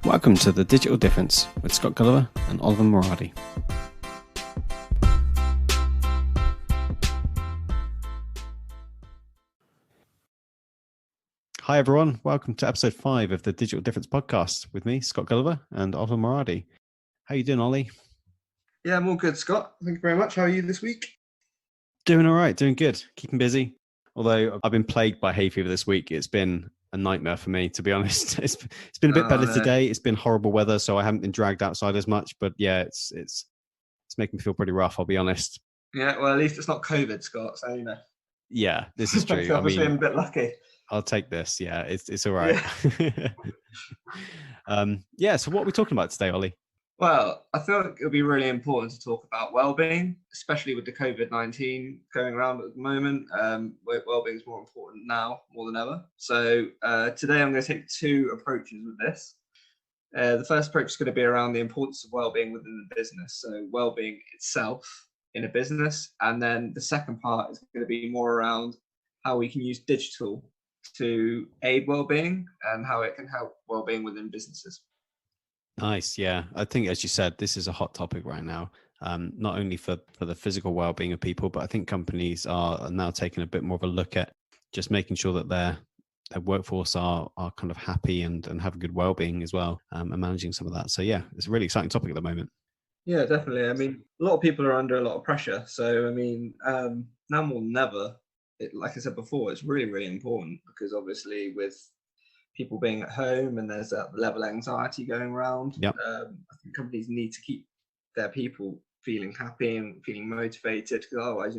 Welcome to The Digital Difference with Scott Gulliver and Oliver Moradi. Hi everyone, welcome to episode 5 of the Digital Difference podcast with me, Scott Gulliver and Oliver Moradi. How you doing, Ollie? Yeah, I'm all good, Scott. Thank you very much. How are you this week? Doing all right, doing good, keeping busy. Although I've been plagued by hay fever this week, it's been a nightmare for me, to be honest. It's been a bit better today. It's been horrible weather, so I haven't been dragged outside as much. But yeah, it's making me feel pretty rough, I'll be honest. Yeah, well, at least it's not COVID, Scott. So Yeah, this is true. I mean, I'm a bit lucky. I'll take this. Yeah, it's all right. Yeah. So what are we talking about today, Ollie? Well, I feel like it'll be really important to talk about well-being, especially with the COVID-19 going around at the moment. Well-being is more important now, more than ever. So today I'm going to take 2 approaches with this. The first approach is going to be around the importance of well-being within the business. So well-being itself in a business. And then the second part is going to be more around how we can use digital to aid well-being and how it can help well-being within businesses. Nice. Yeah. I think, as you said, this is a hot topic right now, not only for the physical well-being of people, but I think companies are now taking a bit more of a look at just making sure that their workforce are kind of happy and have good well-being as well, and managing some of that. So yeah, it's a really exciting topic at the moment. Yeah, definitely. I mean, a lot of people are under a lot of pressure. So, I mean, now more than ever, like I said before, it's really, really important because obviously with people being at home and there's that level of anxiety going around. Yep. I think companies need to keep their people feeling happy and feeling motivated because otherwise,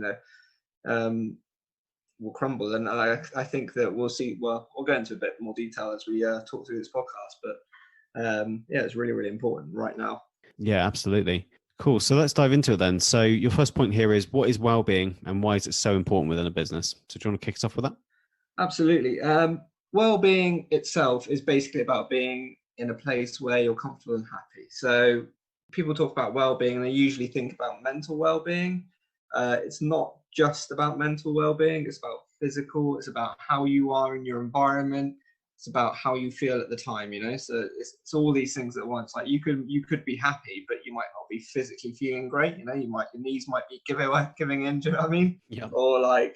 will crumble. And I think that we'll see, well, we'll go into a bit more detail as we talk through this podcast, but yeah, it's really, really important right now. Yeah, absolutely. Cool. So let's dive into it then. So your first point here is, what is well-being and why is it so important within a business? So do you want to kick us off with that? Absolutely. Well-being itself is basically about being in a place where you're comfortable and happy. So people talk about well-being and they usually think about mental well-being. It's not just about mental well-being. It's about physical. It's about how you are in your environment. It's about how you feel at the time, So it's all these things at once. Like you could be happy, but you might not be physically feeling great. Your knees might be giving in. Do you know what I mean? Yeah. Or like,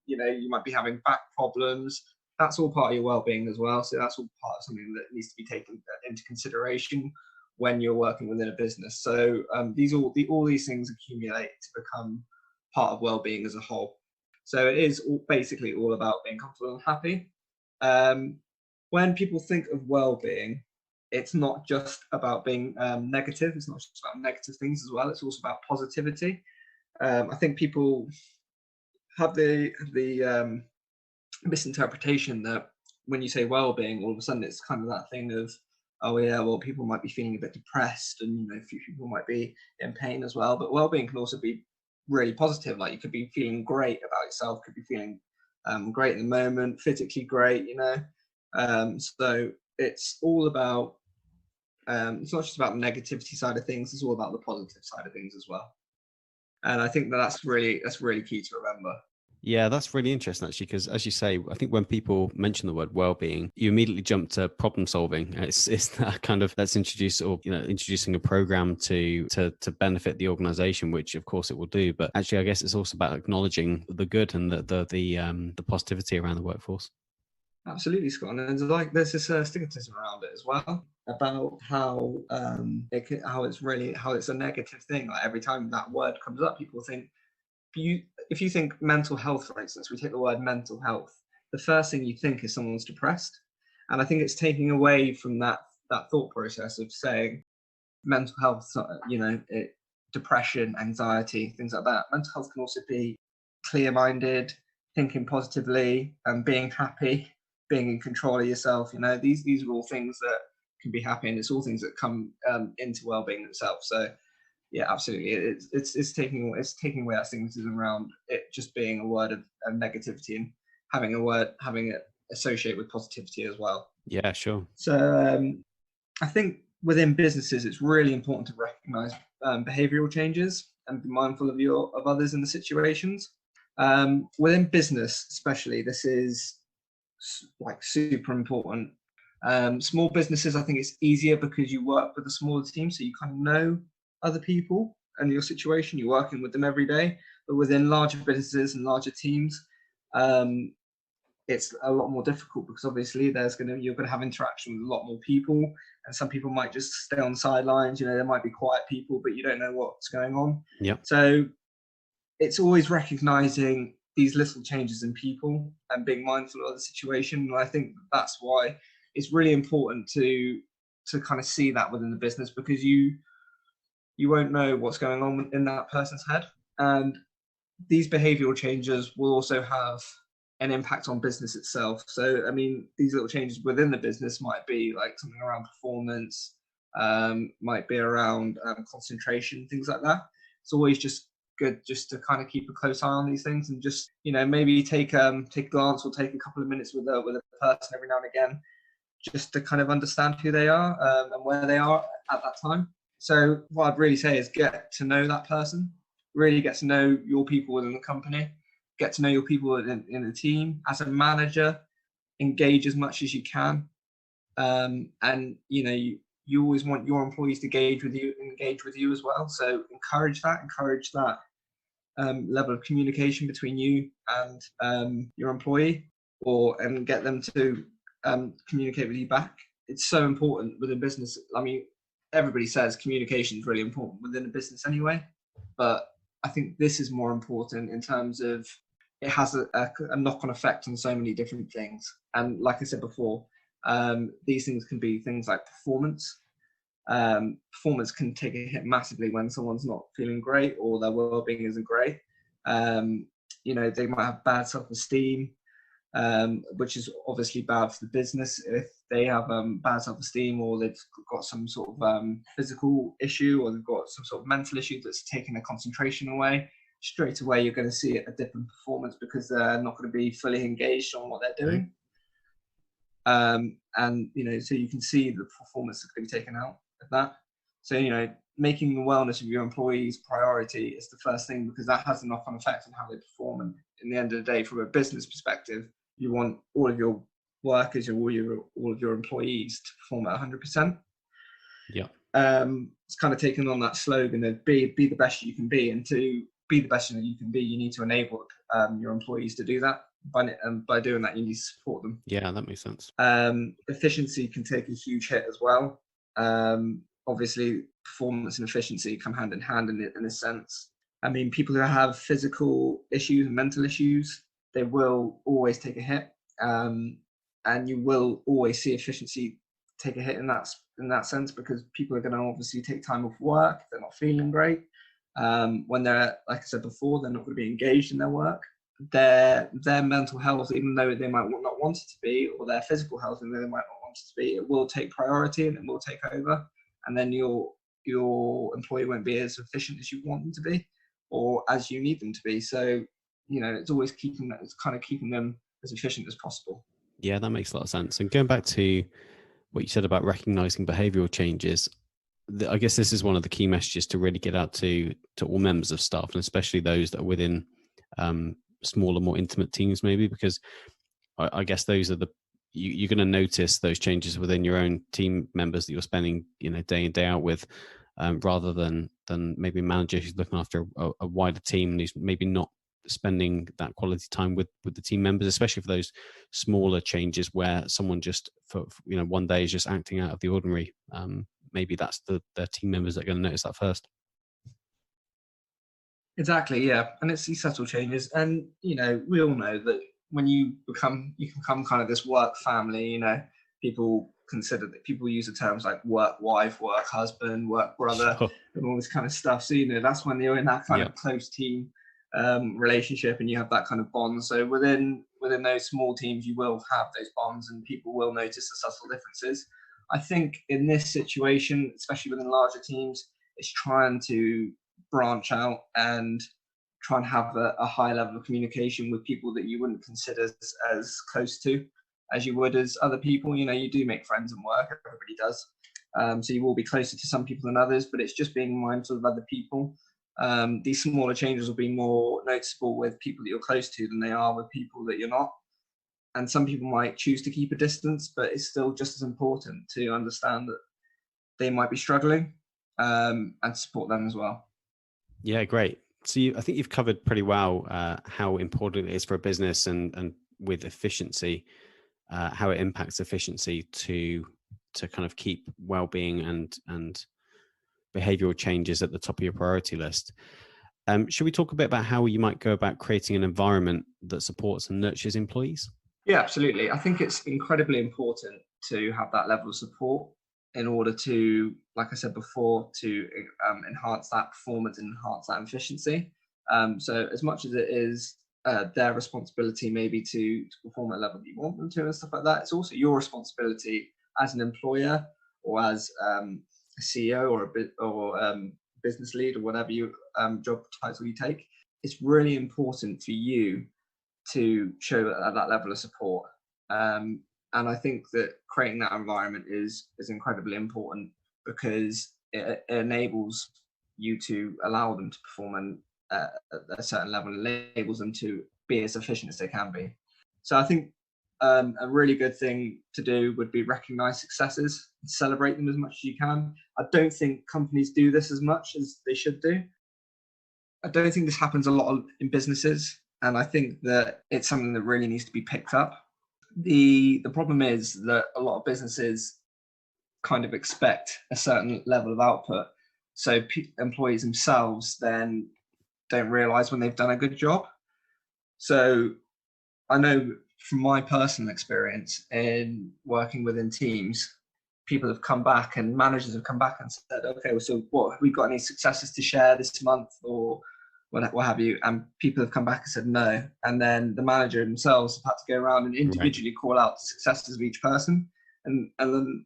you might be having back problems. That's all part of your well-being as well. So that's all part of something that needs to be taken into consideration when you're working within a business. So all these things accumulate to become part of well-being as a whole. So it is basically all about being comfortable and happy. When people think of well-being, it's not just about being negative. It's not just about negative things as well. It's also about positivity. I think people have the misinterpretation that when you say well-being, all of a sudden it's kind of that thing of, oh yeah, well, people might be feeling a bit depressed and a few people might be in pain as well. But well-being can also be really positive. Like you could be feeling great about yourself, could be feeling great in the moment, physically great, so it's all about it's not just about the negativity side of things, it's all about the positive side of things as well. And I think that's really key to remember. Yeah, that's really interesting actually, because as you say, I think when people mention the word well-being, you immediately jump to problem solving. It's that kind of, let's introduce, or introducing a program to benefit the organization, which of course it will do. But actually, I guess it's also about acknowledging the good and the positivity around the workforce. Absolutely, Scott. And there's this stigmatism around it as well about how it's a negative thing. Like every time that word comes up, people think, if you think mental health, for instance, we take the word mental health, the first thing you think is someone's depressed. And I think it's taking away from that thought process of saying mental health, depression, anxiety, things like that. Mental health can also be clear-minded, thinking positively, and being happy, being in control of yourself. These are all things that can be happy, and it's all things that come into well-being itself. So yeah, absolutely. It's taking away that stigmatism around it just being a word of negativity and having it associate with positivity as well. Yeah, sure. So I think within businesses, it's really important to recognize behavioral changes and be mindful of others in the situations. Within business, especially, this is like super important. Small businesses, I think it's easier because you work with a smaller team, so you kind of know other people and your situation. You're working with them every day. But within larger businesses and larger teams, it's a lot more difficult because obviously you're gonna have interaction with a lot more people, and some people might just stay on the sidelines. There might be quiet people, but you don't know what's going on. Yeah. So it's always recognizing these little changes in people and being mindful of the situation. And I think that's why it's really important to kind of see that within the business, because you won't know what's going on in that person's head. And these behavioral changes will also have an impact on business itself. So, I mean, these little changes within the business might be like something around performance, might be around concentration, things like that. It's always just good just to kind of keep a close eye on these things, and just, maybe take a glance or take a couple of minutes with a person every now and again, just to kind of understand who they are, and where they are at that time. So what I'd really say is get to know that person, really get to know your people within the company, get to know your people in the team. As a manager, engage as much as you can. And you always want your employees to engage with you as well. So encourage that level of communication between you and your employee, and get them to communicate with you back. It's so important within business. I mean, everybody says communication is really important within a business anyway, but I think this is more important in terms of it has a knock-on effect on so many different things. And like I said before, these things can be things like performance. Performance can take a hit massively when someone's not feeling great or their well-being isn't great. They might have bad self-esteem, which is obviously bad for the business. If they have bad self-esteem, or they've got some sort of physical issue, or they've got some sort of mental issue that's taking their concentration away, straight away you're going to see a dip in performance because they're not going to be fully engaged on what they're doing. So you can see the performance that's going to be taken out of that. So, making the wellness of your employees priority is the first thing, because that has a knock-on effect on how they perform. And in the end of the day, from a business perspective, you want all of your workers, all of your employees to perform at 100%. Yeah. It's kind of taking on that slogan of be the best you can be, and to be the best you can be, you need to enable your employees to do that. By doing that, you need to support them. Yeah, that makes sense. Efficiency can take a huge hit as well. Obviously, performance and efficiency come hand in hand in a sense. I mean, people who have physical issues and mental issues, they will always take a hit, and you will always see efficiency take a hit in that sense, because people are going to obviously take time off work if they're not feeling great. When they're, like I said before, they're not going to be engaged in their work. Their mental health, even though they might not want it to be, or their physical health, even though they might not want it to be, it will take priority and it will take over. And then your employee won't be as efficient as you want them to be, or as you need them to be. So, it's always keeping them as efficient as possible. Yeah, that makes a lot of sense. And going back to what you said about recognizing behavioral changes, I guess this is one of the key messages to really get out to all members of staff, and especially those that are within smaller, more intimate teams, maybe, because I guess those are you're going to notice those changes within your own team members that you're spending, day in, day out with, rather than maybe a manager who's looking after a wider team and who's maybe not spending that quality time with the team members, especially for those smaller changes where someone just for one day is just acting out of the ordinary. Maybe that's the team members that are going to notice that first. Exactly, yeah. And it's these subtle changes. And, we all know that when you become kind of this work family, people use the terms like work wife, work husband, work brother, sure, and all this kind of stuff. So, that's when you're in that kind of close team relationship, and you have that kind of bond. So within those small teams, you will have those bonds, and people will notice the subtle differences. I think in this situation, especially within larger teams, it's trying to branch out and try and have a high level of communication with people that you wouldn't consider as close to as you would as other people. You do make friends in work, everybody does. So you will be closer to some people than others, but it's just being mindful of other people. These smaller changes will be more noticeable with people that you're close to than they are with people that you're not. and some people might choose to keep a distance, but it's still just as important to understand that they might be struggling, and support them as well. Yeah, great. So I think you've covered pretty well how important it is for a business and with efficiency, how it impacts efficiency to kind of keep well-being and behavioral changes at the top of your priority list. Should we talk a bit about how you might go about creating an environment that supports and nurtures employees? Yeah, absolutely. I think it's incredibly important to have that level of support in order to, like I said before, to enhance that performance and enhance that efficiency. So as much as it is their responsibility maybe to perform at a level that you want them to and stuff like that, it's also your responsibility as an employer or as a CEO or business lead or whatever you job title you take. It's really important for you to show that level of support. And I think that creating that environment is incredibly important because it enables you to allow them to perform at a certain level and enables them to be as efficient as they can be. So I think a really good thing to do would be recognize successes and celebrate them as much as you can. I don't think companies do this as much as they should do. I don't think this happens a lot in businesses. And I think that it's something that really needs to be picked up. The problem is that a lot of businesses kind of expect a certain level of output. So employees themselves then don't realize when they've done a good job. So I know from my personal experience in working within teams, people have come back and managers have come back and said, okay, well, so what, have we got any successes to share this month or what have you? And people have come back and said no. And then the manager themselves have had to go around and individually call out the successes of each person and then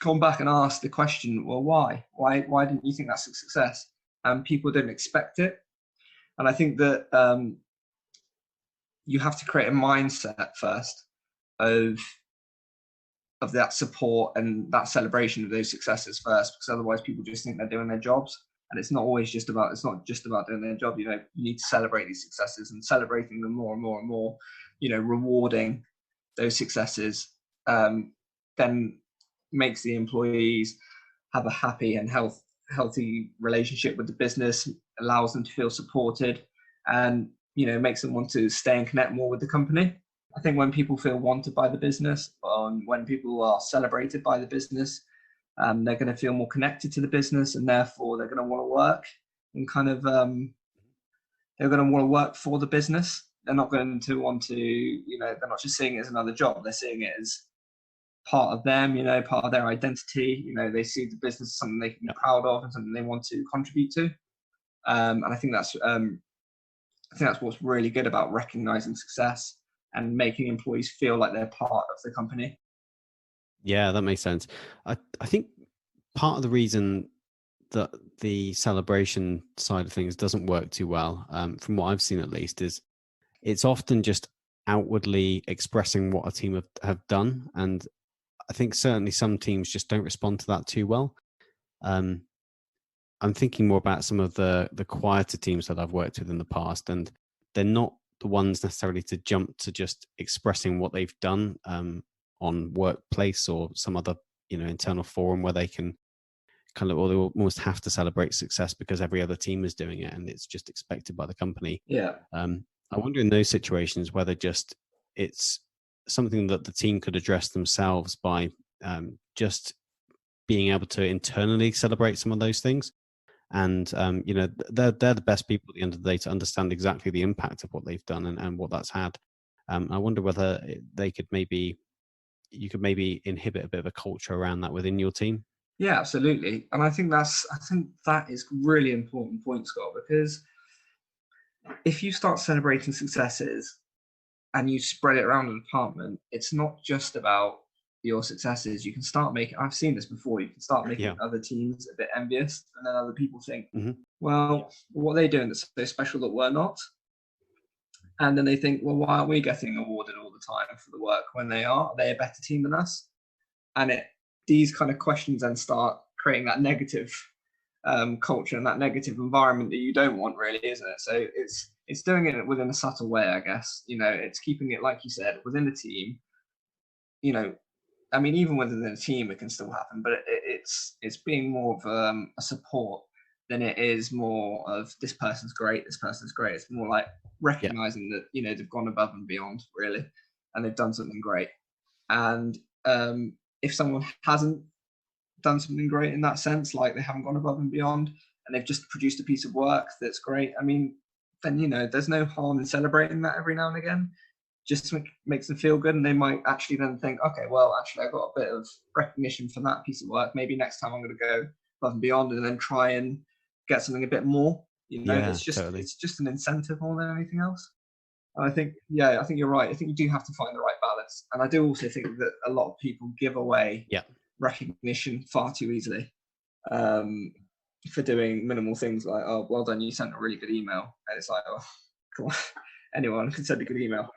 come back and ask the question, well, why? Why didn't you think that's a success? And people didn't expect it. And I think that you have to create a mindset first of that support and that celebration of those successes first, because otherwise people just think they're doing their jobs. And it's not just about doing their job. You need to celebrate these successes, and celebrating them more and more and more, rewarding those successes, then makes the employees have a happy and healthy relationship with the business, allows them to feel supported, and, makes them want to stay and connect more with the company. I think when people feel wanted by the business, when people are celebrated by the business, they're going to feel more connected to the business, and therefore they're going to want to work and they're going to want to work for the business. They're not going to want to, they're not just seeing it as another job. They're seeing it as part of them, part of their identity. They see the business as something they can be proud of and something they want to contribute to. And I think that's what's really good about recognizing success and making employees feel like they're part of the company. Yeah, that makes sense. I think part of the reason that the celebration side of things doesn't work too well, from what I've seen at least, is it's often just outwardly expressing what a team have done. And I think certainly some teams just don't respond to that too well. I'm thinking more about some of the quieter teams that I've worked with in the past, and they're not the ones necessarily to jump to just expressing what they've done on workplace or some other internal forum where they can kind of, or they almost have to celebrate success because every other team is doing it and it's just expected by the company. Yeah. I wonder in those situations whether just it's something that the team could address themselves by just being able to internally celebrate some of those things. And they're the best people at the end of the day to understand exactly the impact of what they've done and what that's had. I wonder whether you could maybe inhibit a bit of a culture around that within your team. Yeah, absolutely. And I think that is really important point, Scott, because if you start celebrating successes and you spread it around the department, it's not just about your successes. You can start making, I've seen this before, you can start making other teams a bit envious, and then other people think, well, what are they doing that's so special that we're not? And then they think, well, why aren't we getting awarded all the time for the work when they are? Are they a better team than us? And these kind of questions then start creating that negative culture and that negative environment that you don't want, really, isn't it? So it's doing it within a subtle way, I guess. It's keeping it, like you said, within the team. I mean, even within the team, it can still happen, but it's being more of a support than it is more of this person's great, this person's great. It's more like recognizing that they've gone above and beyond, really, and they've done something great. And if someone hasn't done something great in that sense, like they haven't gone above and beyond, and they've just produced a piece of work that's great, I mean, then there's no harm in celebrating that every now and again. Just makes them feel good, and they might actually then think, okay, well, actually, I got a bit of recognition for that piece of work. Maybe next time I'm going to go above and beyond, and then try and get something a bit more. It's just an incentive more than anything else. And I think you're right. I think you do have to find the right balance. And I do also think that a lot of people give away recognition far too easily for doing minimal things like, oh, well done, you sent a really good email. And it's like, oh, come on, anyone can send a good email,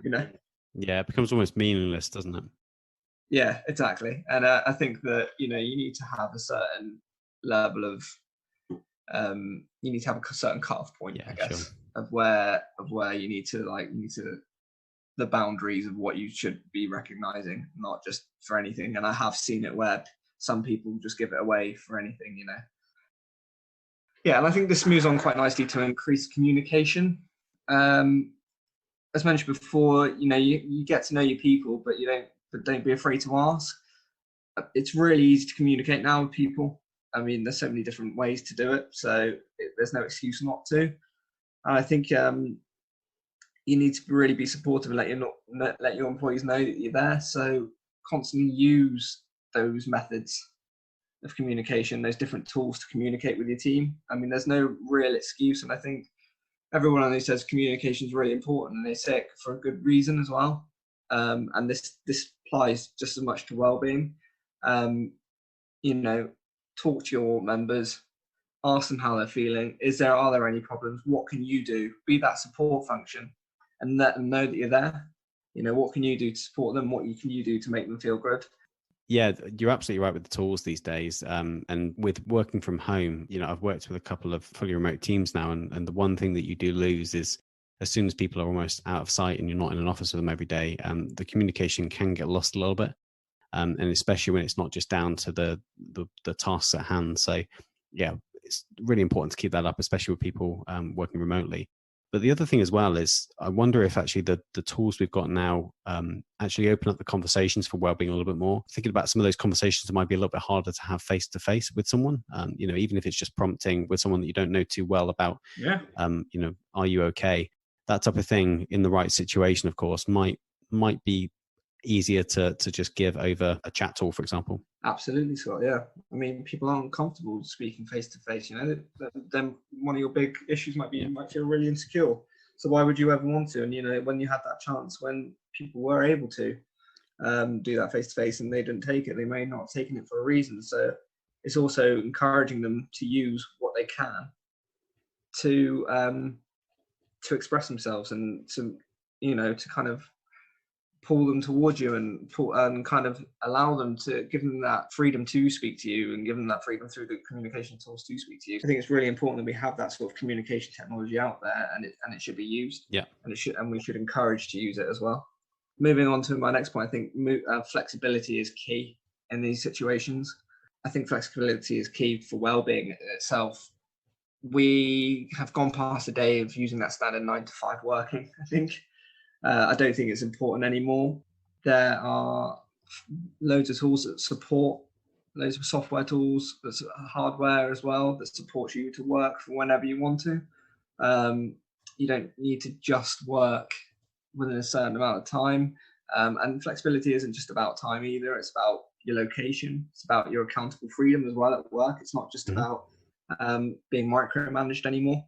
Yeah, it becomes almost meaningless, doesn't it? Yeah, exactly. And I think that you need to have a certain level of you need to have a certain cut-off point, I guess, sure, of where you need to the boundaries of what you should be recognizing, not just for anything. And I have seen it where some people just give it away for anything, Yeah, and I think this moves on quite nicely to increase communication. As mentioned before, you get to know your people, but don't be afraid to ask. It's really easy to communicate now with people. I mean, there's so many different ways to do it, so there's no excuse not to. And I think you need to really be supportive and let your employees know that you're there. So constantly use those methods of communication, those different tools to communicate with your team. I mean, there's no real excuse, and I think everyone on who says communication is really important, and they say it for a good reason as well. And this applies just as much to wellbeing. Talk to your members, ask them how they're feeling. Are there any problems? What can you do? Be that support function, and let them know that you're there. What can you do to support them? What can you do to make them feel good? Yeah, you're absolutely right with the tools these days. And with working from home, I've worked with a couple of fully remote teams now. And the one thing that you do lose is as soon as people are almost out of sight and you're not in an office with them every day, the communication can get lost a little bit. And especially when it's not just down to the tasks at hand. So yeah, it's really important to keep that up, especially with people working remotely. But the other thing as well is I wonder if actually the tools we've got now actually open up the conversations for wellbeing a little bit more. Thinking about some of those conversations that might be a little bit harder to have face to face with someone, even if it's just prompting with someone that you don't know too well about, are you okay? That type of thing in the right situation, of course, might be easier to just give over a chat tool, for example. Absolutely, Scott. Yeah, I mean, people aren't comfortable speaking face to face. Then one of your big issues might be you might feel really insecure. So why would you ever want to? And when you had that chance, when people were able to do that face to face, and they didn't take it, they may not have taken it for a reason. So it's also encouraging them to use what they can to express themselves and to kind of pull them towards you and kind of allow them to give them that freedom to speak to you and give them that freedom through the communication tools to speak to you. I think it's really important that we have that sort of communication technology out there, and it should be used. Yeah, and we should encourage to use it as well. Moving on to my next point, I think flexibility is key in these situations. I think flexibility is key for wellbeing itself. We have gone past the day of using that standard 9 to 5 working, I think. I don't think it's important anymore. There are loads of tools that support, loads of software tools, that's hardware as well, that supports you to work for whenever you want to. You don't need to just work within a certain amount of time. And flexibility isn't just about time either. It's about your location. It's about your accountable freedom as well at work. It's not just about being micromanaged anymore.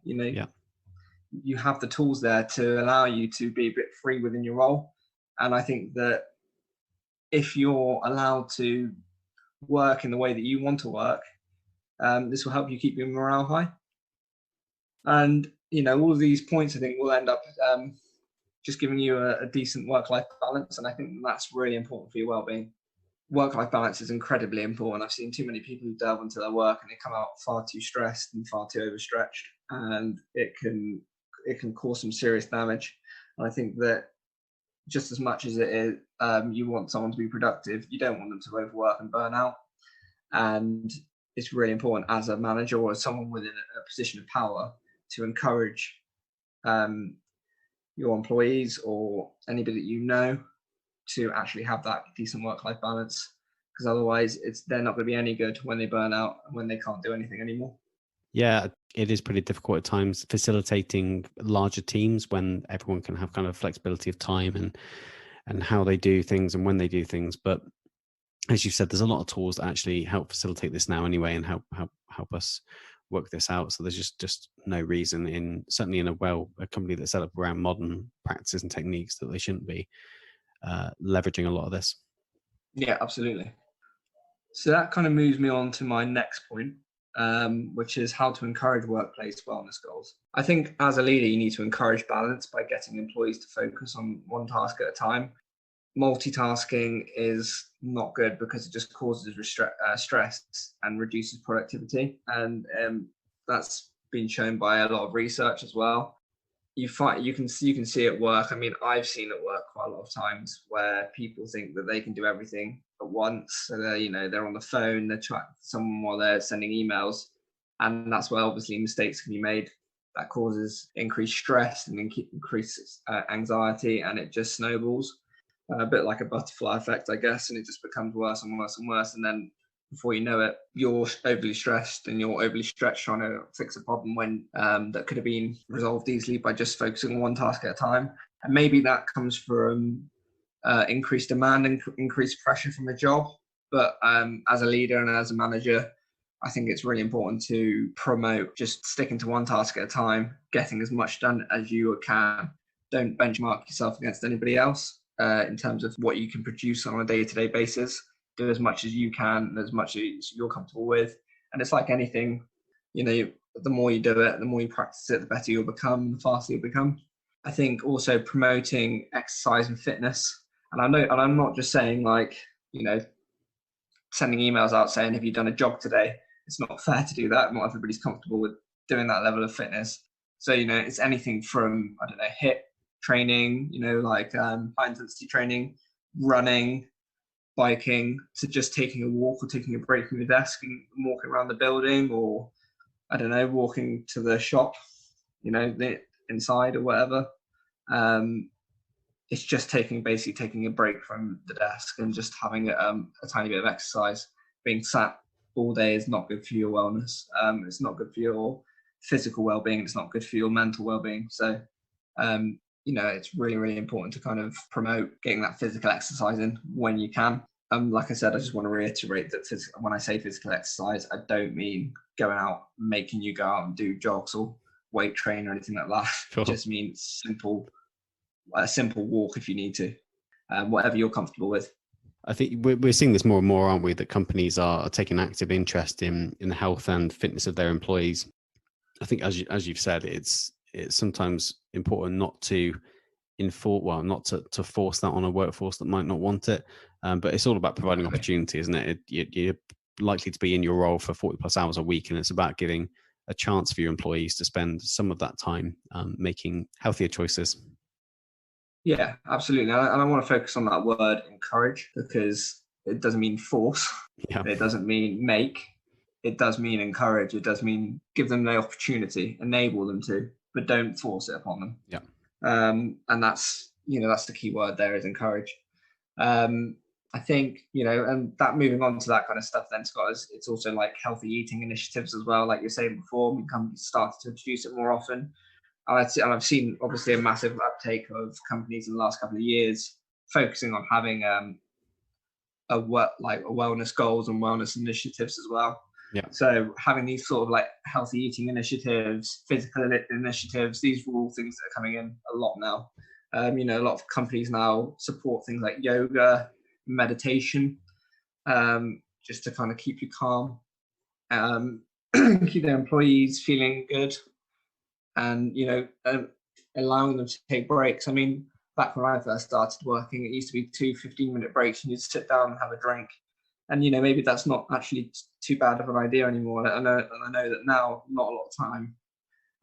You have the tools there to allow you to be a bit free within your role. And I think that if you're allowed to work in the way that you want to work, this will help you keep your morale high. And, all of these points, I think, will end up just giving you a decent work-life balance. And I think that's really important for your well-being. work-life balance is incredibly important. I've seen too many people who delve into their work and they come out far too stressed and far too overstretched, and it can cause some serious damage. And I think that just as much as it is, you want someone to be productive, you don't want them to overwork and burn out. And it's really important as a manager or as someone within a position of power to encourage your employees or anybody that you know to actually have that decent work-life balance, because otherwise they're not going to be any good when they burn out and when they can't do anything anymore. Yeah, it is pretty difficult at times facilitating larger teams when everyone can have kind of flexibility of time and how they do things and when they do things. But as you said, there's a lot of tools that actually help facilitate this now anyway, and help us work this out. So there's just no reason certainly in a company that's set up around modern practices and techniques that they shouldn't be leveraging a lot of this. Yeah, absolutely. So that kind of moves me on to my next point, which is how to encourage workplace wellness goals. I think as a leader, you need to encourage balance by getting employees to focus on one task at a time. Multitasking is not good because it just causes stress and reduces productivity. And that's been shown by a lot of research as well. You can see at work. I mean, I've seen at work quite a lot of times where people think that they can do everything at once. So they're on the phone, they're chatting to someone while they're sending emails, and that's where obviously mistakes can be made. That causes increased stress and increases anxiety, and it just snowballs, a bit like a butterfly effect, I guess, and it just becomes worse and worse and worse. And then before you know it, you're overly stressed and you're overly stretched trying to fix a problem when that could have been resolved easily by just focusing on one task at a time. And maybe that comes from increased demand and increased pressure from the job. But as a leader and as a manager, I think it's really important to promote just sticking to one task at a time, getting as much done as you can. Don't benchmark yourself against anybody else in terms of what you can produce on a day-to-day basis. Do as much as you can, as much as you're comfortable with. And it's like anything, the more you do it, the more you practice it, the better you'll become, the faster you'll become. I think also promoting exercise and fitness. And I'm not just saying sending emails out saying, have you done a jog today? It's not fair to do that. Not everybody's comfortable with doing that level of fitness. So, it's anything from, HIIT training, high intensity training, running, biking, to just taking a walk or taking a break from your desk and walking around the building, or walking to the shop, the inside or whatever. It's just basically taking a break from the desk and just having a tiny bit of exercise. Being sat all day is not good for your wellness. It's not good for your physical well-being. It's not good for your mental well-being. So, it's really, really important to kind of promote getting that physical exercise in when you can. Like I said, I just want to reiterate that when I say physical exercise, I don't mean going out, making you go out and do jogs or weight train or anything like that. Sure. It just means a simple walk if you need to, whatever you're comfortable with. I think we're seeing this more and more, aren't we? That companies are taking active interest in the health and fitness of their employees. I think, as you've said, it's sometimes important not to to force that on a workforce that might not want it. But it's all about providing opportunity, isn't it? You're likely to be in your role for 40 plus hours a week, and it's about giving a chance for your employees to spend some of that time making healthier choices. Yeah, absolutely. And I want to focus on that word encourage, because it doesn't mean force. Yeah. It doesn't mean make. It does mean encourage. It does mean give them the opportunity, enable them to, but don't force it upon them. Yeah. And that's the key word there, is encourage. I think, and that moving on to that kind of stuff then, Scott, it's also like healthy eating initiatives as well. Like you're saying before, companies started to introduce it more often. And I've seen obviously a massive uptake of companies in the last couple of years focusing on having a wellness goals and wellness initiatives as well. Yeah. So having these sort of like healthy eating initiatives, physical initiatives, these are all things that are coming in a lot now. A lot of companies now support things like yoga, meditation, just to kind of keep you calm, keep their employees feeling good, and allowing them to take breaks. I mean, back when I first started working, it used to be 2 15-minute breaks and you'd sit down and have a drink. And, you know, maybe that's not actually too bad of an idea anymore. And I know that now, not a lot of time,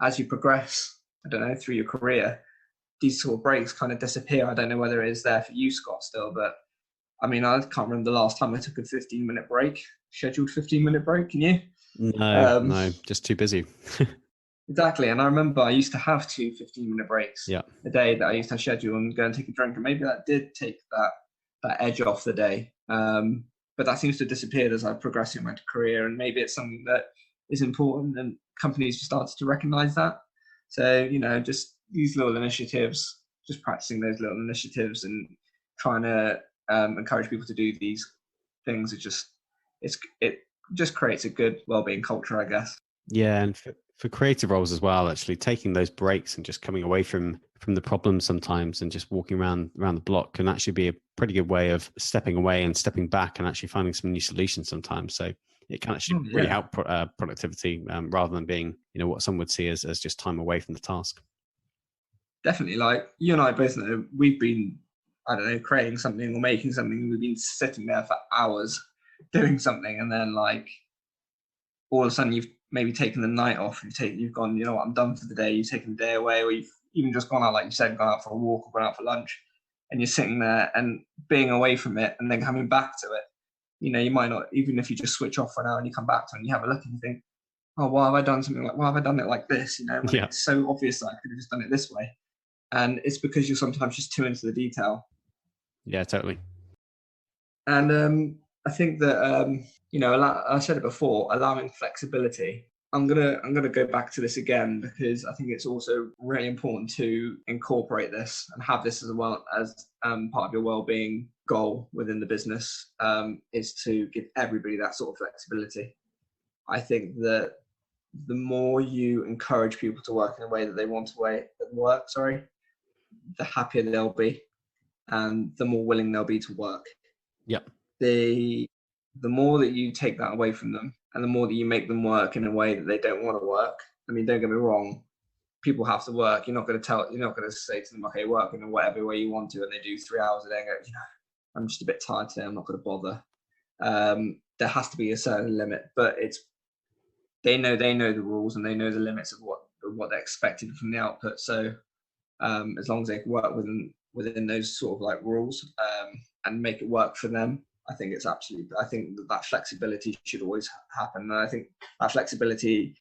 as you progress, I don't know, through your career, these sort of breaks kind of disappear. I don't know whether it is there for you, Scott, still, but I mean, I can't remember the last time I took a 15-minute break, scheduled 15-minute break. Can you? No, just too busy. Exactly. And I remember I used to have 2 15-minute breaks Yeah. a day that I used to schedule and go and take a drink. And maybe that did take that edge off the day. But that seems to have disappeared as I progress in my career. And maybe it's something that is important and companies just started to recognize that. So, you know, just these little initiatives, just practicing those little initiatives and trying to encourage people to do these things, it just creates a good wellbeing culture, I guess. Yeah, and for creative roles as well, actually taking those breaks and just coming away from the problems sometimes and just walking around the block can actually be a pretty good way of stepping away and stepping back and actually finding some new solutions sometimes. So it can actually really help productivity rather than being, you know, what some would see as just time away from the task. Definitely. Like you and I both know, we've been, I don't know, creating something or making something. We've been sitting there for hours doing something, and then like all of a sudden you've maybe taken the night off. You've gone, you know what, I'm done for the day. You've taken the day away, or you've even just gone out, like you said, gone out for a walk or gone out for lunch, and you're sitting there and being away from it, and then coming back to it. You know, you might not, even if you just switch off for an hour and you come back to it and you have a look and you think, oh, why have I done something like? Why have I done it like this? You know, it's so obvious that I could have just done it this way. And it's because you're sometimes just too into the detail. Yeah, totally. And I think that you know, I said it before, allowing flexibility. I'm gonna go back to this again because I think it's also really important to incorporate this and have this as well as part of your well-being goal within the business, is to give everybody that sort of flexibility. I think that the more you encourage people to work in a way that they want to work, the happier they'll be and the more willing they'll be to work. Yep. The more that you take that away from them and the more that you make them work in a way that they don't want to work. I mean, don't get me wrong, people have to work. You're not going to say to them, okay, work in whatever way you want to, and they do 3 hours a day and go, you know, I'm just a bit tired today, I'm not going to bother. There has to be a certain limit, but they know the rules and they know the limits of what they're expected from the output. So as long as they can work within those sort of like rules and make it work for them, I think that flexibility should always happen. And I think that flexibility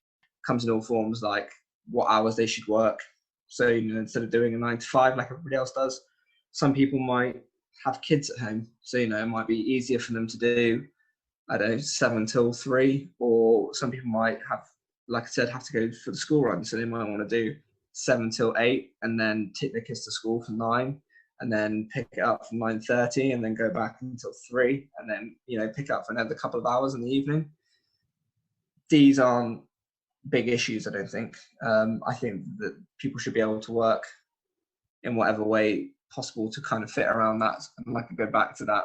comes in all forms, like what hours they should work. So, you know, instead of doing a 9 to 5 like everybody else does, some people might have kids at home. So, you know, it might be easier for them to do, I don't know, 7 till 3, or some people might have, like I said, have to go for the school run. So they might want to do 7 till 8 and then take their kids to school for 9 and then pick it up from 9:30 and then go back until 3 and then, you know, pick up for another couple of hours in the evening. These aren't big issues, I don't think. I think that people should be able to work in whatever way possible to kind of fit around that. And I could go back to that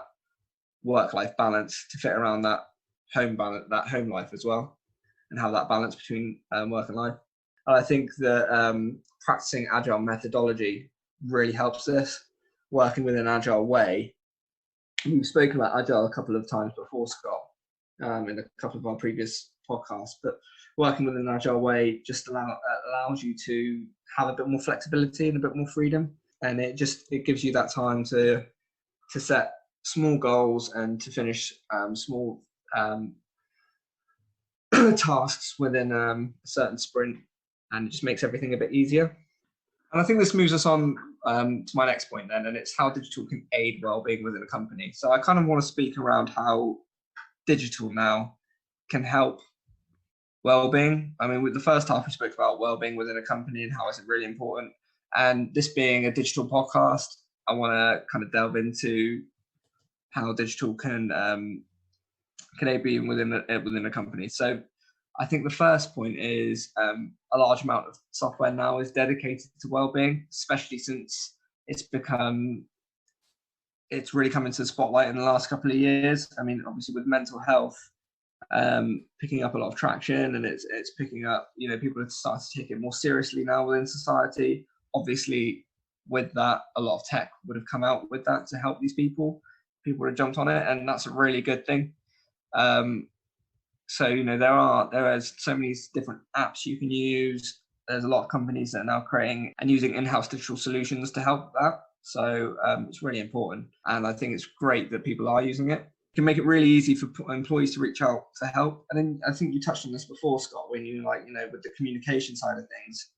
work-life balance to fit around that home life as well, and have that balance between work and life. And I think that practicing agile methodology really helps this. Working with an agile way. We've spoken about agile a couple of times before, Scott, in a couple of our previous podcasts, but working with an agile way just allows you to have a bit more flexibility and a bit more freedom. And it gives you that time to set small goals and to finish small tasks within a certain sprint, and it just makes everything a bit easier. And I think this moves us on to my next point then, and it's how digital can aid well-being within a company. So I kind of want to speak around how digital now can help well-being. I mean, with the first half we spoke about well-being within a company and how it's really important. And this being a digital podcast, I want to kind of delve into how digital can aid being within a company. So I think the first point is a large amount of software now is dedicated to well-being, especially since it's really come into the spotlight in the last couple of years. I mean, obviously with mental health picking up a lot of traction, and it's picking up, you know, people have started to take it more seriously now within society. Obviously, with that, a lot of tech would have come out with that to help these people. People would have jumped on it, and that's a really good thing. So, you know, there is so many different apps you can use. There's a lot of companies that are now creating and using in-house digital solutions to help that. So it's really important. And I think it's great that people are using it. It can make it really easy for employees to reach out for help. And then I think you touched on this before, Scott, when you with the communication side of things,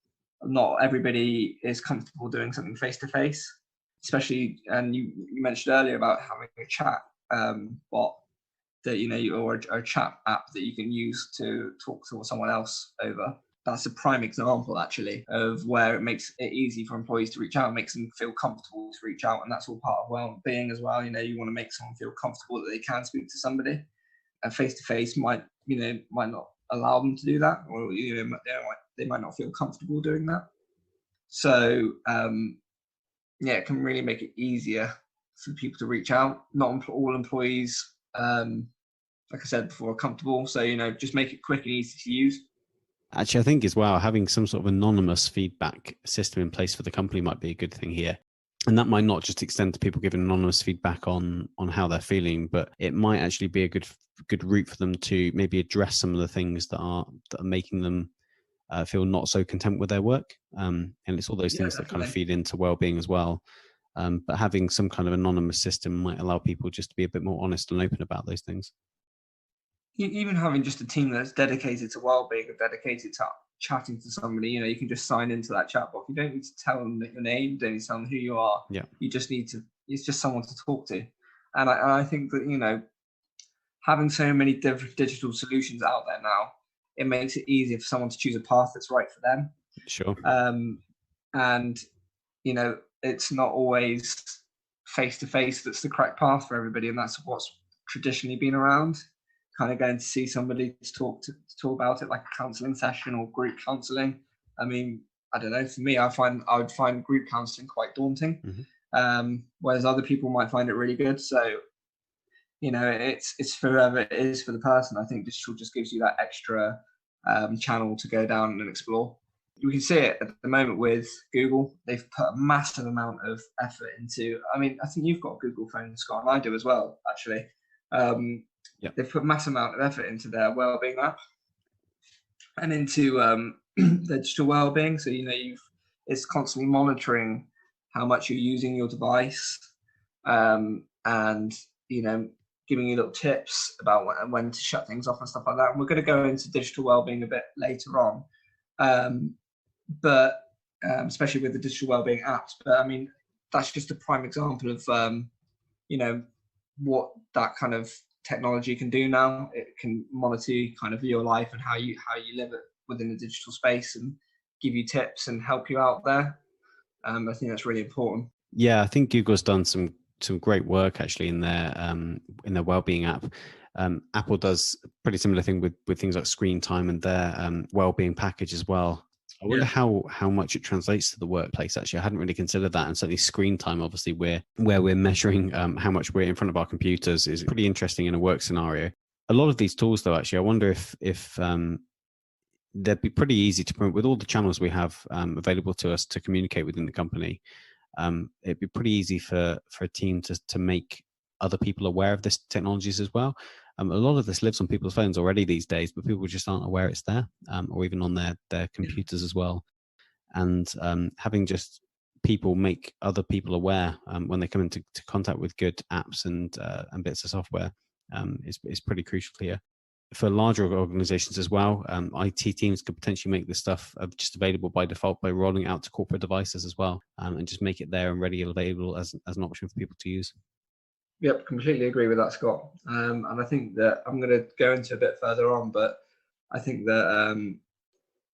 not everybody is comfortable doing something face-to-face, especially, and you mentioned earlier about having a chat bot that, or a chat app that you can use to talk to someone else over. That's a prime example, actually, of where it makes it easy for employees to reach out, makes them feel comfortable to reach out. And that's all part of well-being as well. You want to make someone feel comfortable that they can speak to somebody. And face-to-face might not allow them to do that, or they might not feel comfortable doing that. So, it can really make it easier for people to reach out. Not all employees, like I said before, are comfortable. So, just make it quick and easy to use. Actually, I think as well, having some sort of anonymous feedback system in place for the company might be a good thing here. And that might not just extend to people giving anonymous feedback on how they're feeling, but it might actually be a good route for them to maybe address some of the things that are making them feel not so content with their work. And it's all those things that kind of feed into well-being as well. But having some kind of anonymous system might allow people just to be a bit more honest and open about those things. Even having just a team that's dedicated to well-being or dedicated to chatting to somebody, you can just sign into that chat box. You don't need to tell them your name, you don't need to tell them who you are. Yeah. You just need to, it's just someone to talk to. And I think that, having so many different digital solutions out there now, it makes it easier for someone to choose a path that's right for them. Sure. And, it's not always face-to-face that's the correct path for everybody. And that's what's traditionally been around. Kind of going to see somebody to talk about it, like a counselling session or group counselling. I mean, I don't know. For me, I would find group counselling quite daunting, whereas other people might find it really good. So, it's for whoever it is for the person. I think digital just gives you that extra channel to go down and explore. You can see it at the moment with Google. They've put a massive amount of effort into. I mean, I think you've got a Google phone, Scott, and I do as well, actually. They've put a massive amount of effort into their wellbeing app and into their digital wellbeing. So it's constantly monitoring how much you're using your device, and giving you little tips about when to shut things off and stuff like that. And we're going to go into digital wellbeing a bit later on, but especially with the digital wellbeing apps. But I mean, that's just a prime example of what that kind of technology can do now. It can monitor kind of your life and how you live it within the digital space and give you tips and help you out there. I think that's really important. Yeah, I think Google's done some great work actually in their wellbeing app. Apple does a pretty similar thing with things like screen time and their wellbeing package as well. I wonder how much it translates to the workplace. Actually, I hadn't really considered that. And certainly screen time, obviously, where we're measuring how much we're in front of our computers is pretty interesting in a work scenario. A lot of these tools, though, actually, I wonder if they'd be pretty easy to promote with all the channels we have available to us to communicate within the company. It'd be pretty easy for a team to make other people aware of this technologies as well. A lot of this lives on people's phones already these days, but people just aren't aware it's there, or even on their computers as well. And having just people make other people aware when they come into contact with good apps and bits of software is pretty crucial here. For larger organizations as well, IT teams could potentially make this stuff just available by default by rolling it out to corporate devices as well, and just make it there and ready and available as an option for people to use. Yep, completely agree with that, Scott. And I think that I'm going to go into a bit further on, but I think that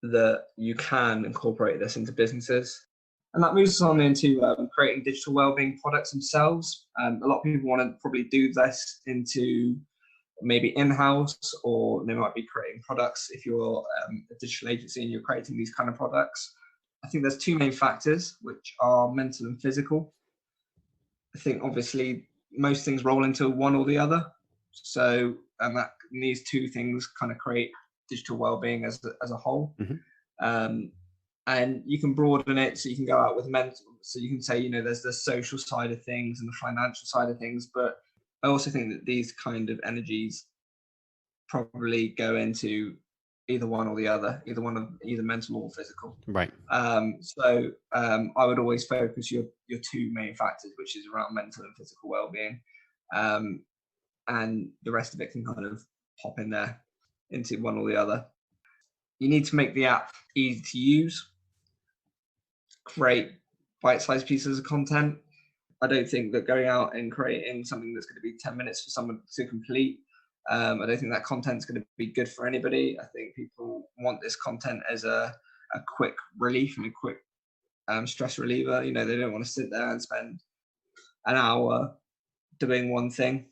that you can incorporate this into businesses. And that moves us on into creating digital wellbeing products themselves. A lot of people want to probably do this into maybe in-house, or they might be creating products if you're a digital agency and you're creating these kind of products. I think there's two main factors, which are mental and physical. I think obviously most things roll into one or the other. So, and these two things kind of create digital wellbeing as a whole. And you can broaden it so you can go out with mental, so you can say, you know, there's the social side of things and the financial side of things. But I also think that these kind of energies probably go into either one or the other, either mental or physical. Right. So I would always focus your two main factors, which is around mental and physical well-being, and the rest of it can kind of pop in there into one or the other. You need to make the app easy to use, create bite-sized pieces of content. I don't think that going out and creating something that's going to be 10 minutes for someone to complete, I don't think that content's going to be good for anybody. I think people want this content as a quick relief and a quick stress reliever. You know, they don't want to sit there and spend an hour doing one thing.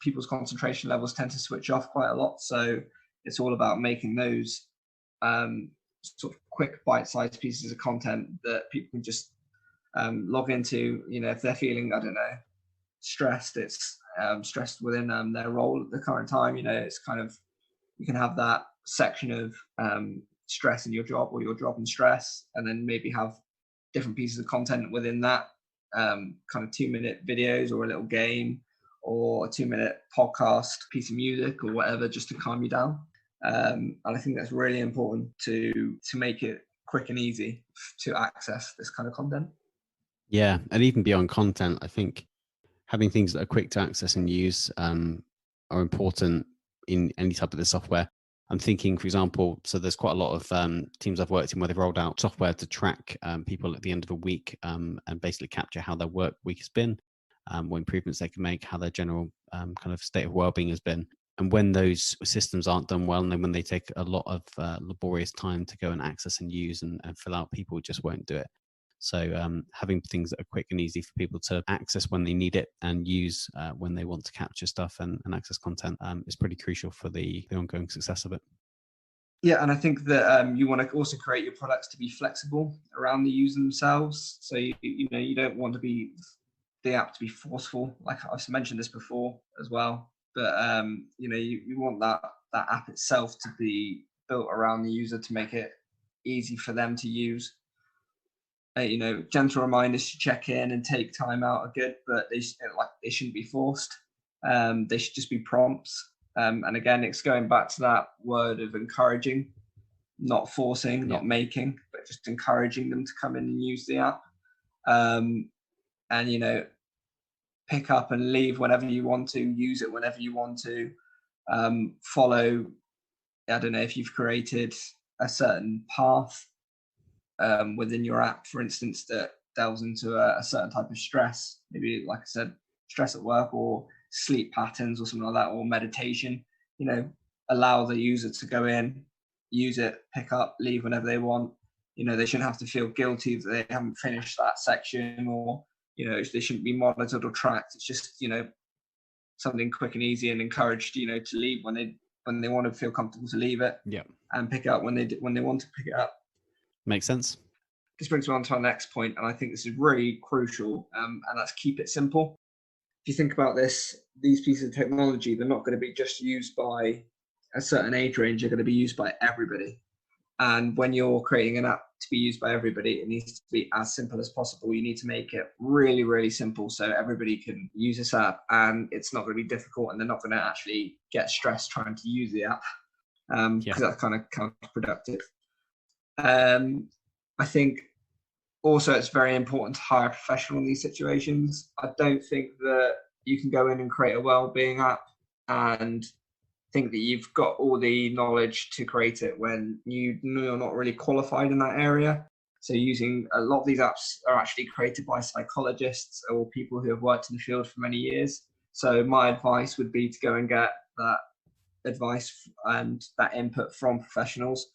People's concentration levels tend to switch off quite a lot. So it's all about making those sort of quick bite-sized pieces of content that people can just log into. You know, if they're feeling, I don't know, stressed, it's stressed within their role at the current time. You know, it's kind of, you can have that section of stress in your job, or your job and stress, and then maybe have different pieces of content within that, kind of 2-minute videos or a little game or a 2-minute podcast, piece of music or whatever, just to calm you down. And I think that's really important to make it quick and easy to access this kind of content. Yeah, and even beyond content, I think having things that are quick to access and use are important in any type of the software. I'm thinking, for example, so there's quite a lot of teams I've worked in where they've rolled out software to track people at the end of a week and basically capture how their work week has been, what improvements they can make, how their general kind of state of well-being has been. And when those systems aren't done well, and then when they take a lot of laborious time to go and access and use and fill out, people just won't do it. So having things that are quick and easy for people to access when they need it and use when they want to capture stuff and access content is pretty crucial for the ongoing success of it. Yeah, and I think that you want to also create your products to be flexible around the user themselves. So you know, you don't want the app to be forceful. Like I've mentioned this before as well, but you know, you want that app itself to be built around the user to make it easy for them to use. You know, gentle reminders to check in and take time out are good, but they shouldn't be forced. They should just be prompts. And again, it's going back to that word of encouraging, not forcing, not making, but just encouraging them to come in and use the app. And, you know, pick up and leave whenever you want to, use it whenever you want to. Follow, I don't know, if you've created a certain path within your app, for instance, that delves into a certain type of stress, maybe, like I said, stress at work or sleep patterns or something like that, or meditation. You know, allow the user to go in, use it, pick up, leave whenever they want. You know, they shouldn't have to feel guilty that they haven't finished that section, or, you know, they shouldn't be monitored or tracked. It's just, you know, something quick and easy, and encouraged, you know, to leave when they want to feel comfortable to leave it, and pick it up when they want to pick it up. Makes sense. This brings me on to our next point, and I think this is really crucial, and that's keep it simple. If you think about this, these pieces of technology, they're not going to be just used by a certain age range, they're going to be used by everybody. And when you're creating an app to be used by everybody, it needs to be as simple as possible. You need to make it really, really simple so everybody can use this app, and it's not going to be difficult, and they're not going to actually get stressed trying to use the app, because that's kind of counterproductive. I think also it's very important to hire a professional in these situations. I don't think that you can go in and create a wellbeing app and think that you've got all the knowledge to create it when you're not really qualified in that area. So using a lot of these apps are actually created by psychologists or people who have worked in the field for many years. So my advice would be to go and get that advice and that input from professionals.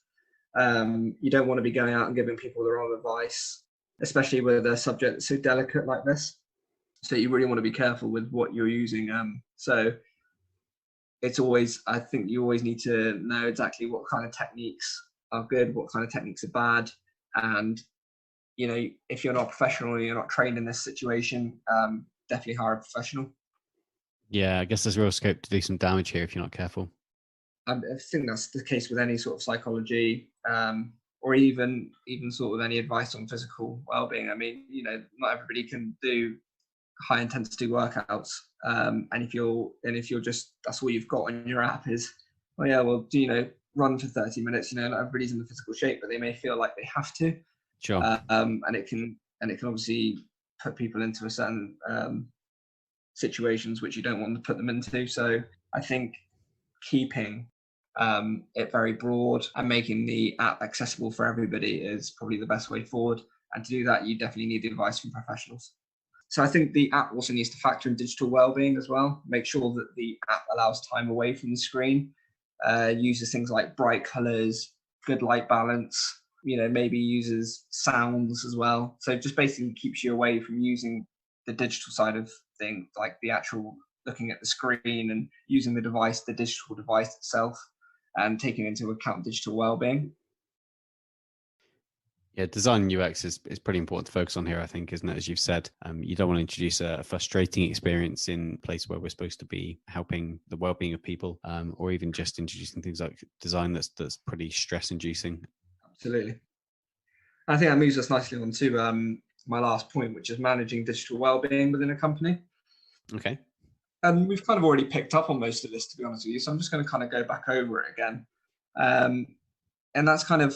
You don't want to be going out and giving people the wrong advice, especially with a subject that's so delicate like this. So you really want to be careful with what you're using. So it's always, I think you always need to know exactly what kind of techniques are good, what kind of techniques are bad. And, you know, if you're not a professional or you're not trained in this situation, definitely hire a professional. Yeah, I guess there's real scope to do some damage here if you're not careful. I think that's the case with any sort of psychology or even sort of any advice on physical well-being. I mean, not everybody can do high intensity workouts, and if you're just, that's all you've got on your app is, oh yeah, well, run for 30 minutes. Not everybody's in the physical shape, but they may feel like they have to. Sure. And it can obviously put people into a certain situations which you don't want to put them into. So I think keeping it very broad and making the app accessible for everybody is probably the best way forward. And to do that, you definitely need the advice from professionals. So I think the app also needs to factor in digital well-being as well. Make sure that the app allows time away from the screen, uses things like bright colors, good light balance, maybe uses sounds as well. So just basically keeps you away from using the digital side of things, like the actual looking at the screen and using the digital device itself, and taking into account digital well-being. Yeah, design and UX is pretty important to focus on here, I think, isn't it? As you've said, you don't want to introduce a frustrating experience in a place where we're supposed to be helping the well-being of people, or even just introducing things like design that's pretty stress-inducing. Absolutely. I think that moves us nicely on to my last point, which is managing digital well-being within a company. Okay. And we've kind of already picked up on most of this, to be honest with you. So I'm just going to kind of go back over it again. And that's kind of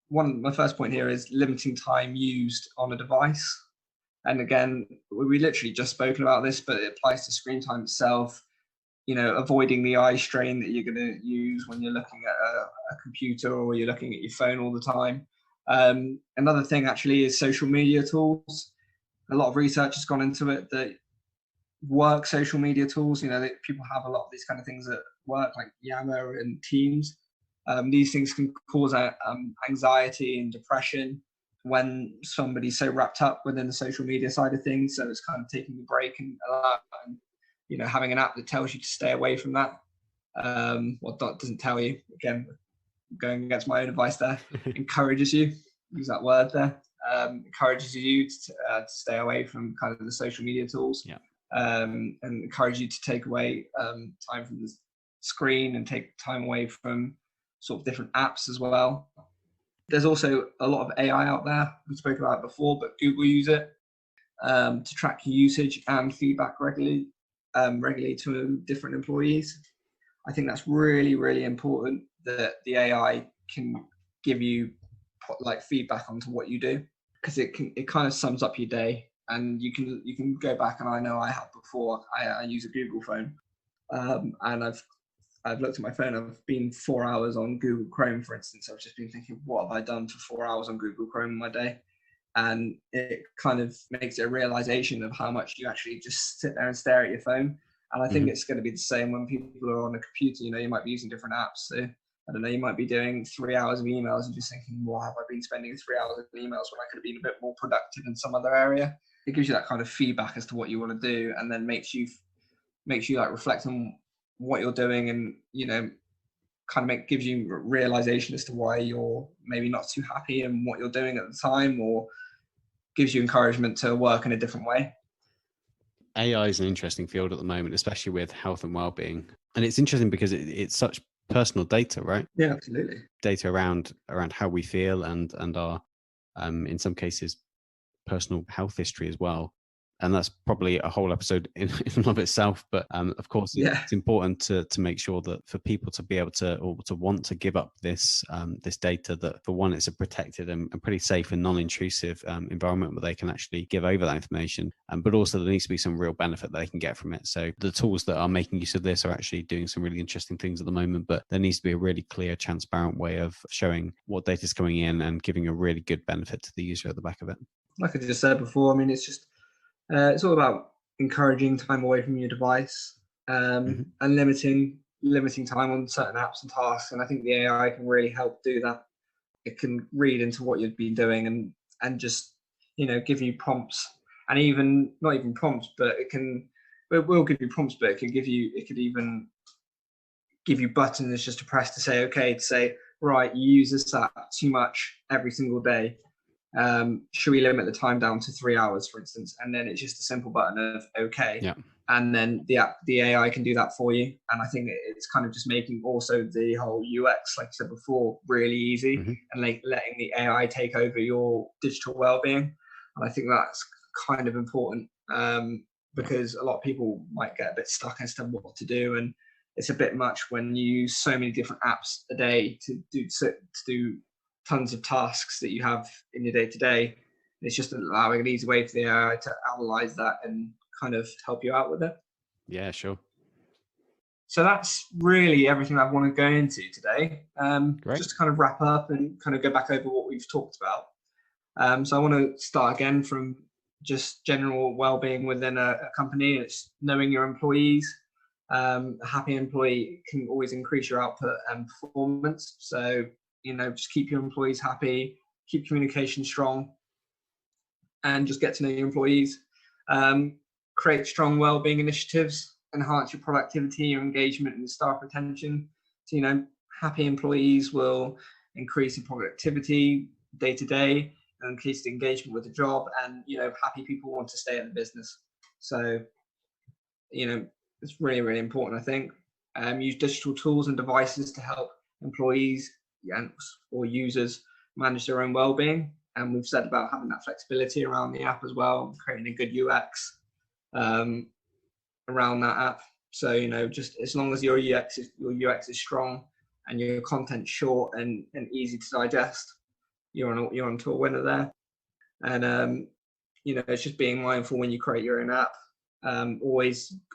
my first point here is limiting time used on a device. And again, we literally just spoken about this, but it applies to screen time itself. Avoiding the eye strain that you're going to use when you're looking at a computer or you're looking at your phone all the time. Another thing actually is social media tools. A lot of research has gone into it that work social media tools, that people have a lot of these kind of things at work, like Yammer and Teams. These things can cause anxiety and depression when somebody's so wrapped up within the social media side of things. So it's kind of taking a break and having an app that tells you to stay away from that. That doesn't tell you, again, going against my own advice there, encourages you, use that word there, encourages you to stay away from kind of the social media tools. Yeah. And encourage you to take away time from the screen and take time away from sort of different apps as well. There's also a lot of AI out there. We spoke about it before, but Google use it to track usage and feedback regularly to different employees. I think that's really, really important that the AI can give you like feedback onto what you do, because it kind of sums up your day. And you can go back, and I know I have before. I use a Google phone, and I've looked at my phone. I've been 4 hours on Google Chrome, for instance. I've just been thinking, what have I done for 4 hours on Google Chrome in my day? And it kind of makes it a realization of how much you actually just sit there and stare at your phone. And I think it's going to be the same when people are on a computer. You might be using different apps. So I don't know, you might be doing 3 hours of emails and just thinking, why have I been spending 3 hours of emails when I could have been a bit more productive in some other area? It gives you that kind of feedback as to what you want to do, and then makes you like reflect on what you're doing, and kind of gives you realization as to why you're maybe not too happy in what you're doing at the time, or gives you encouragement to work in a different way. AI is an interesting field at the moment, especially with health and well-being, and it's interesting because it's such personal data, right? Yeah, absolutely. Data around how we feel and our in some cases personal health history as well. And that's probably a whole episode in and of itself. But of course, it's important to make sure that for people to be able to, or to want to give up this this data, that for one, it's a protected and pretty safe and non-intrusive environment where they can actually give over that information. But also there needs to be some real benefit they can get from it. So the tools that are making use of this are actually doing some really interesting things at the moment, but there needs to be a really clear, transparent way of showing what data is coming in and giving a really good benefit to the user at the back of it. Like I just said before, I mean, it's just it's all about encouraging time away from your device, and limiting time on certain apps and tasks. And I think the AI can really help do that. It can read into what you've been doing and just give you prompts, and even not even prompts, but it will give you prompts, but it could even give you buttons just to press to say, right, you use this app too much every single day. Should we limit the time down to 3 hours, for instance? And then it's just a simple button of okay. Yeah. and then the AI can do that for you. And I think it's kind of just making also the whole UX, like I said before, really easy, and like letting the AI take over your digital well-being. And I think that's kind of important, because a lot of people might get a bit stuck as to what to do, and it's a bit much when you use so many different apps a day to do tons of tasks that you have in your day to day. It's just allowing an easy way for the AI to analyze that and kind of help you out with it. Yeah, sure. So that's really everything I want to go into today. Great. Just to kind of wrap up and kind of go back over what we've talked about. So I want to start again from just general well-being within a company. It's knowing your employees. A happy employee can always increase your output and performance. So, just keep your employees happy, keep communication strong, and just get to know your employees. Create strong well-being initiatives, enhance your productivity, your engagement, and staff retention. So, happy employees will increase in productivity day to day, and increase the engagement with the job. And happy people want to stay in the business. So, it's really, really important, I think. Use digital tools and devices to help employees or users manage their own well-being. And we've said about having that flexibility around the app as well, creating a good UX around that app. So, just as long as your UX is strong and your content short and easy to digest, you're on to a winner there. And it's just being mindful when you create your own app.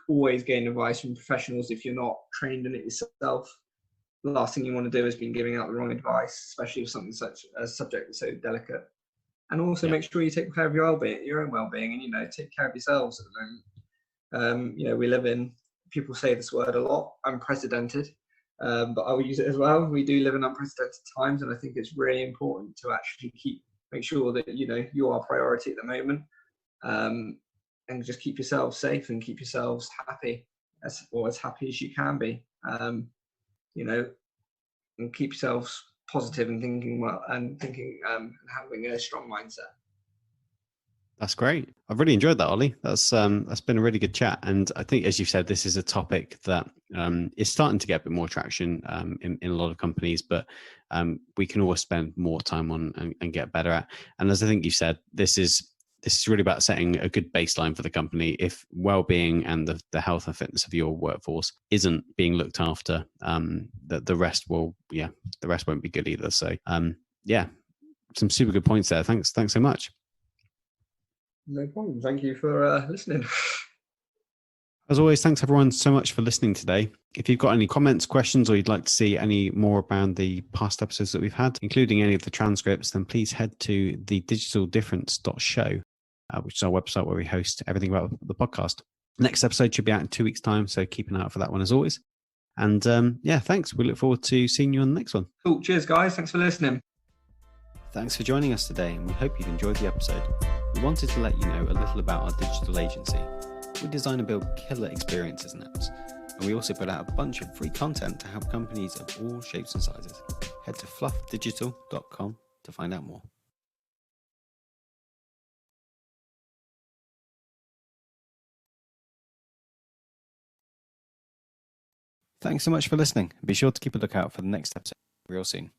Always gain advice from professionals if you're not trained in it yourself. The last thing you want to do is be giving out the wrong advice, especially with something such a subject that's so delicate. And also make sure you take care of your own well-being, and take care of yourselves at the moment. We live in, people say this word a lot, unprecedented, but I will use it as well. We do live in unprecedented times, and I think it's really important to actually make sure that you are a priority at the moment. And just keep yourselves safe and keep yourselves happy, as happy as you can be. And keep yourselves positive and thinking well, and having a strong mindset. That's great. I've really enjoyed that, Ollie. That's been a really good chat. And I think, as you said, this is a topic that is starting to get a bit more traction in a lot of companies, but we can always spend more time on and get better at. And as I think you said, this is really about setting a good baseline for the company. If well-being and the health and fitness of your workforce isn't being looked after, the rest won't be good either. So some super good points there. Thanks so much. No problem. Thank you for listening. As always, thanks everyone so much for listening today. If you've got any comments, questions, or you'd like to see any more around the past episodes that we've had, including any of the transcripts, then please head to thedigitaldifference.show, which is our website where we host everything about the podcast. Next episode should be out in 2 weeks' time, so keep an eye out for that one as always. And thanks. We look forward to seeing you on the next one. Cool. Cheers, guys. Thanks for listening. Thanks for joining us today, and we hope you've enjoyed the episode. We wanted to let you know a little about our digital agency. We design and build killer experiences and apps, and we also put out a bunch of free content to help companies of all shapes and sizes. Head to fluffdigital.com to find out more. Thanks so much for listening. Be sure to keep a lookout for the next episode real soon.